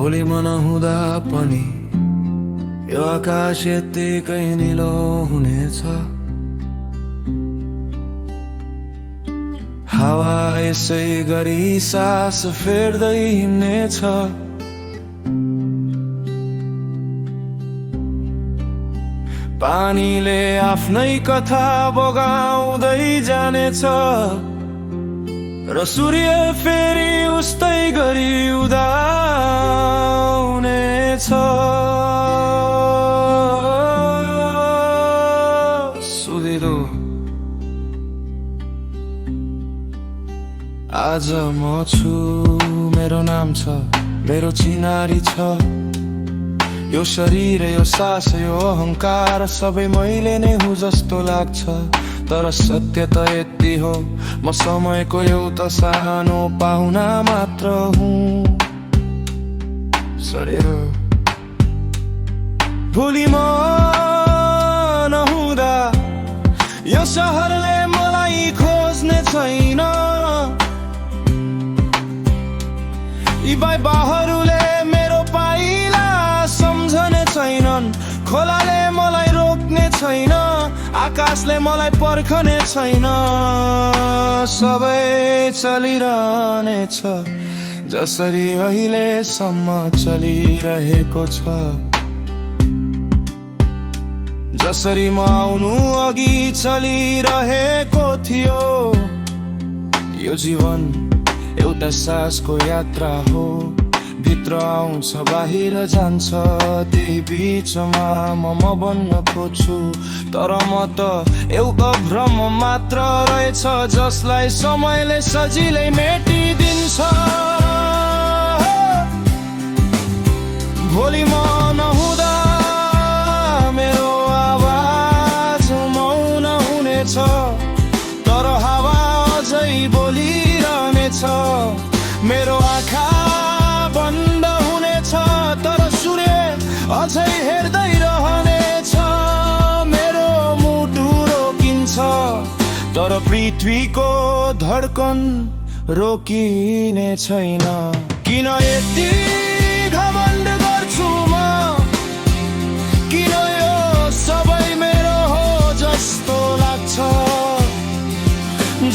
भोलि मन हुँदा पनि यो आकाश यत्तिकै निलो हुनेछ। हावा यसै गरी सास फेर्दै हिँड्नेछ। पानीले आफ्नै कथा बगाउँदै जानेछ र सूर्य फेरि उस्तै गरी उदाउनेछ। सुधिलो आज म छु, मेरो नाम छ, मेरो चिनारी छ। यो शरीर, यो सास, यो अहंकार सबै मैले नै हुँ जस्तो लाग्छ। तर सत्य त यति हो, म समयको एउटा सानो पाहुना मात्र हुँ। शरीर भोलि म नहुँदा यो शहरले मलाई खोज्ने छैन। यी बाबुहरूले मेरो पाइला सम्झने छैनन्। खोलाले मलाई रोक्ने छैन, आकाशले मलाई पर्खने छैन। सबै चलिरहनेछ जसरी अहिलेसम्म चलिरहेको छ। जसरी म आउनु अघि चलिरहेको थियो। यो जीवन एउटा सासको यात्रा हो, भित्र आउँछ बाहिर जान्छ। त्यही बिचमा म बन्न खोज्छु, तर म त एउटा भ्रम मात्र रहेछ जसलाई समयले सजिलै मेटिदिन्छ। भोलि म नहुँदा मेरो आवाज मौन हुनेछ, तर हावा अझै बोलिरहनेछ। मेरो आँखा बन्द हुनेछ, तर सूर्य अझै हेर्दै रहनेछ। मेरो मुटु रोकिन्छ, तर पृथ्वीको धड्कन रोकिने छैन। किन यति घमण्ड गर्छु म? किन यो सबै मेरो हो जस्तो लाग्छ?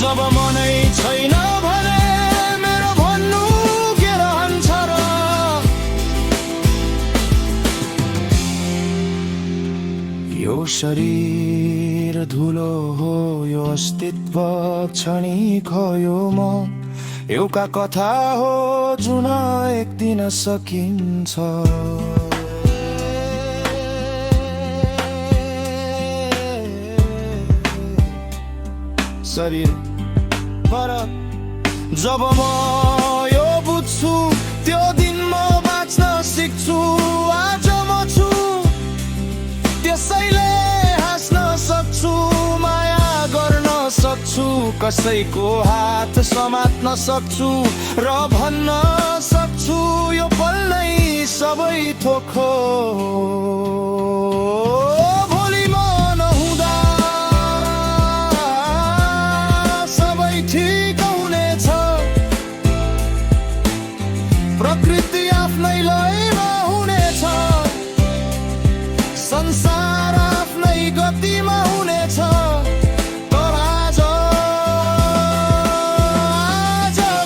जब मनै छैन भने मेरो भन्नु के रहन्छ र? यो शरीर धुलो हो, यो अस्तित्व क्षणिक हो। यो म एउटा कथा हो जुन एक दिन सकिन्छ। शरीर फरक जब म यो बुझ्छु, त्यो दिन म बाँच्न सिक्छु। आज म छु, त्यसैले हाँस्न सक्छु, माया गर्न सक्छु, कसैको हात समात्न सक्छु र भन्न सक्छु यो पल नै सबै थोक हो। भोलि म नहुँदा सबै ठिक हुनेछ। प्रकृति आफ्नै लयमा हुनेछ, संसार आफ्नै गतिमा हुनेछ। तर आज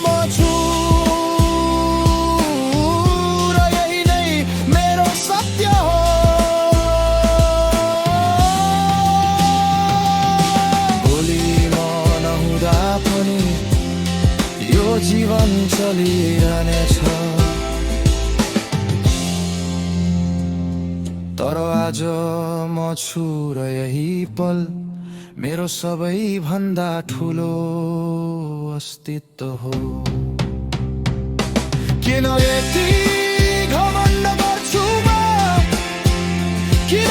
म छु र यही नै मेरो सत्य हो। भोलि म नहुँदा पनि यो जीवन चलिरहनेछ। तर आज म छु र यही पल मेरो सबैभन्दा ठुलो अस्तित्व हो। किन यति घमण्ड गर्छु म? किन